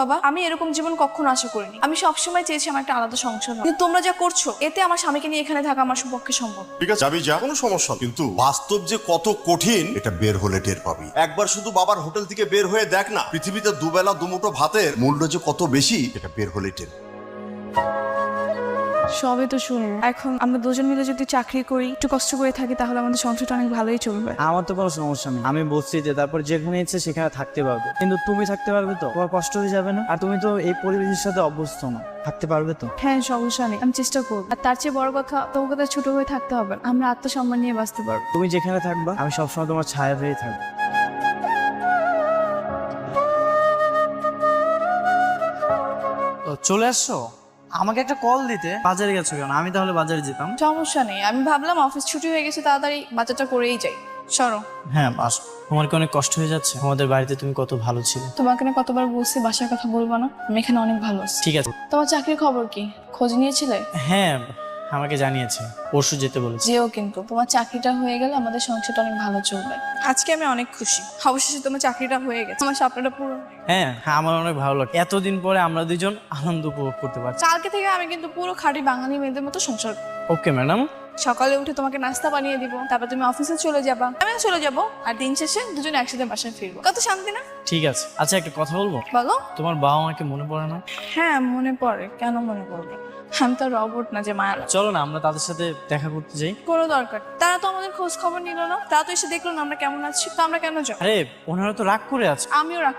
বাবা, আমি এরকম জীবন কখনো আশা করিনি। আমি সবসময় চেয়েছি আমার একটা আলাদা সংসার হবে, কিন্তু তোমরা যা করছো এতে আমার স্বামীকে নিয়ে এখানে থাকা আমার পক্ষে সম্ভব। ঠিক আছে যাবি, যা, কোনো সমস্যা নেই। কিন্তু বাস্তব যে কত কঠিন এটা বের হলে টের পাবি। একবার শুধু বাবার হোটেল থেকে বের হয়ে দেখ না, পৃথিবীতে দুবেলা দুমুঠো ভাতের মূল্য যে কত বেশি এটা বের হলে টের। সবে তো শুনলাম, এখন আমরা দুজন মিলে যদি চাকরি করি, একটু কষ্ট করে থাকি, তাহলে আমাদের সংসারটা অনেক ভালোই চলবে। আমার তো কোনো সমস্যা নেই, আমি বলছি যে তারপর যেখানে ইচ্ছে সেখানে থাকতে পারবে, কিন্তু তুমি থাকতে পারবে তো? তোমার কষ্ট হয়ে যাবে না? আর তুমি তো এই পরিবেশের সাথে অভ্যস্ত না, থাকতে পারবে তো? হ্যাঁ, সমস্যা নেই, আমি চেষ্টা করবো। আর তার চেয়ে বড় কথা, তোমাকে তো ছোট হয়ে থাকতে হবে না। আমরা আত্মসম্মান নিয়ে বাঁচতে পারবো। তুমি যেখানে থাকবা আমি সবসময় তোমার ছায়া হয়ে থাকবো। তো চলে আসছো? আমাকে একটা কল দিতে। বাজারে গেছো কেন? আমি তাহলে বাজারে যেতাম। সমস্যা নেই, আমি ভাবলাম অফিস ছুটি হয়ে গেছে, তাড়াতাড়ি বাচ্চাটা করেই যাই। সরো। হ্যাঁ বাস। তোমার কি অনেক কষ্ট হয়ে যাচ্ছে? আমাদের বাড়িতে তুমি কত ভালো ছিলে। তোমাকে না কতবার বলছি বাসার কথা বলবো না, আমি এখানে অনেক ভালো আছি। ঠিক আছে। তোমার চাকরির খবর কি? খোঁজ নিয়েছিলে? হ্যাঁ আমাকে জানিয়েছে, পরশু যেতে বলেছে। যেও, কিন্তু তোমার চাকরিটা হয়ে গেলে আমাদের সংসারটা অনেক ভালো চলবে। আজকে আমি অনেক খুশি, অবশেষে তোমার চাকরিটা হয়ে গেছে, আমার স্বপ্নটা পুরো। হ্যাঁ আমার অনেক ভালো লাগে, এতদিন পরে আমরা দুজন আনন্দ উপভোগ করতে পারছি। কালকে থেকে আমি কিন্তু পুরো খাঁটি বাঙালি মেয়েদের মতো সংসার করব। Okay madam. সকালে উঠে তোমাকে নাস্তা বানিয়ে দিব, তারপর তুমি অফিসে চলে যাবা, আমিও চলে যাব, আর দিন শেষে দুজনে একসাথে বাসায় ফিরবো। কত শান্তি না? ঠিক আছে। আচ্ছা একটা কথা বলবো? বলো। তোমার বাবা মাকে মনে পড়ে না? হ্যাঁ মনে পড়ে, কেন মনে পড়বে? আমি তো রবট না যে মায়া লাগবে। চলো না আমরা তাদের সাথে দেখা করতে যাই। কোনো দরকার, তারা তো আমাদের খোঁজ খবর নিল না, তারা তো এসে দেখলো না আমরা কেমন আছি, তো আমরা কেন যাবো? আরে ওনারা তো রাগ করে আছে। আমিও রাখ